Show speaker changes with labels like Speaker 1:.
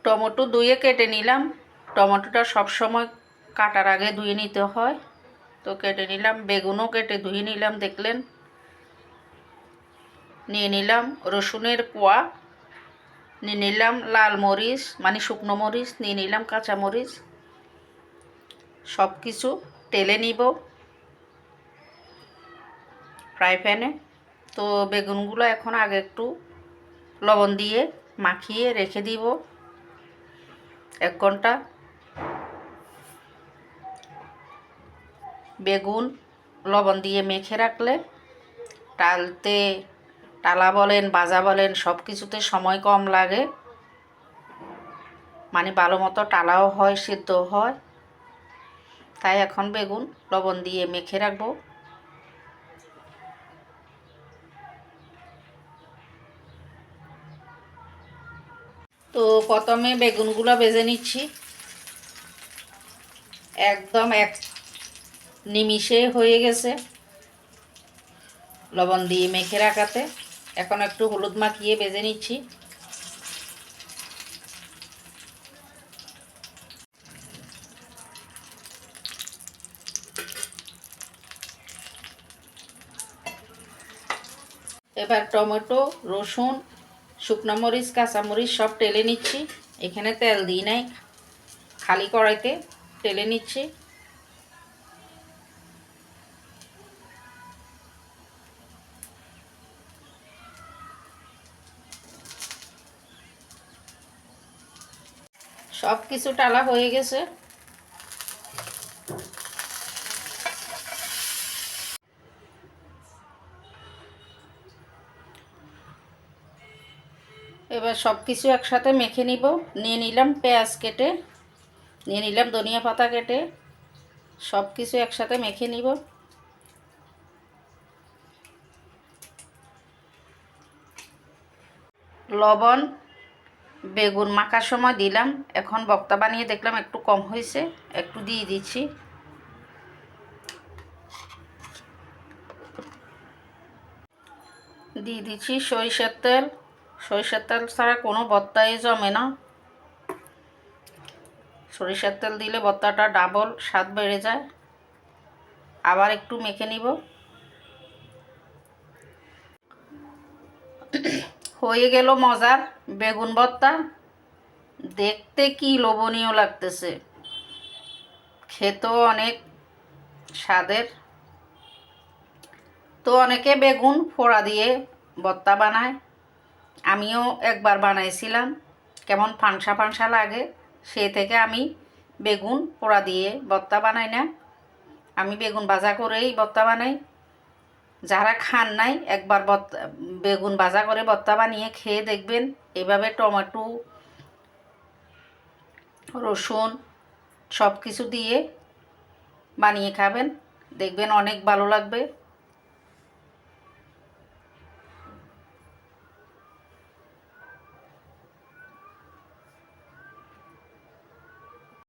Speaker 1: Tomato ধুয়ে কেটে নিলাম। টমেটোটা সবসময় কাটার আগে ধুয়ে নিতে হয়, তো কেটে নিলাম। বেগুনও কেটে ধুয়ে নিলাম, দেখলেন। নিয়ে নিলাম রসুনের কোয়া, নিয়ে নিলাম লাল মরিচ মানে শুকনো মরিচ, নিয়ে নিলাম কাঁচা মরিচ। সব কিছু তেলে নিব ফ্রাই প্যানে। তো বেগুনগুলো এখন আগে একটু লবণ দিয়ে মাখিয়ে রেখে দিব 1 ঘন্টা। বেগুন লবণ দিয়ে মেখে রাখলে টালা বলেন ভাজা বলেন সব কিছুতে সময় কম লাগে, মানে ভালো মতো টালাও হয়, সিদ্ধ হয়। তাই এখন বেগুন লবণ দিয়ে মেখে রাখবো। তো প্রথমে বেগুনগুলো ভেজে নিচ্ছি, একদম 1 নিমিষে হয়ে গেছে লবণ দিয়ে মেখে রাখাতে। এখন একটু হলুদ মাখিয়ে ভেজে নিচ্ছি। এবার টমেটো, রসুন, শুকনো মরিচ, কাঁচামরিচ সব টেলে নিচ্ছি। এখানে তেল দিই নাই, খালি কড়াইতে টেলে নিচ্ছি। সব কিছু টালা হয়ে গেছে। এবার সব কিছু একসাথে মেখে নিব। নিয়ে নিলাম পেঁয়াজ কেটে, নিয়ে নিলাম ধনিয়া পাতা কেটে, সব কিছু একসাথে মেখে নিব। লবণ বেগুন মাখার সময় দিলাম, এখন ভর্তা বানিয়ে দেখলাম একটু কম হয়েছে, একটু দিয়ে দিচ্ছি। দিয়ে দিচ্ছি সরিষার তেল। সরিষার তেল ছাড়া কোনো ভর্তাই জমে না। সরিষার তেল দিলে ভর্তাটা ডাবল স্বাদ বেড়ে যায়। আবার একটু মেখে নিব। হয়ে গেল মজার বেগুন ভর্তা। দেখতে কি লোভনীয় লাগতেছে, খেতেও অনেক স্বাদের। তো অনেকে বেগুন ফোড়া দিয়ে ভর্তা বানায়, আমিও একবার বানাইছিলাম, কেমন ফাংসা ফাংসা লাগে। সে থেকে আমি বেগুন পোড়া দিয়ে ভর্তা বানাই না, আমি বেগুন ভাজা করেই ভর্তা বানাই। যারা খান নাই একবার বেগুন ভাজা করে ভর্তা বানিয়ে খেয়ে দেখবেন। এভাবে টমেটো, রসুন সব কিছু দিয়ে বানিয়ে খাবেন, দেখবেন অনেক ভালো লাগবে।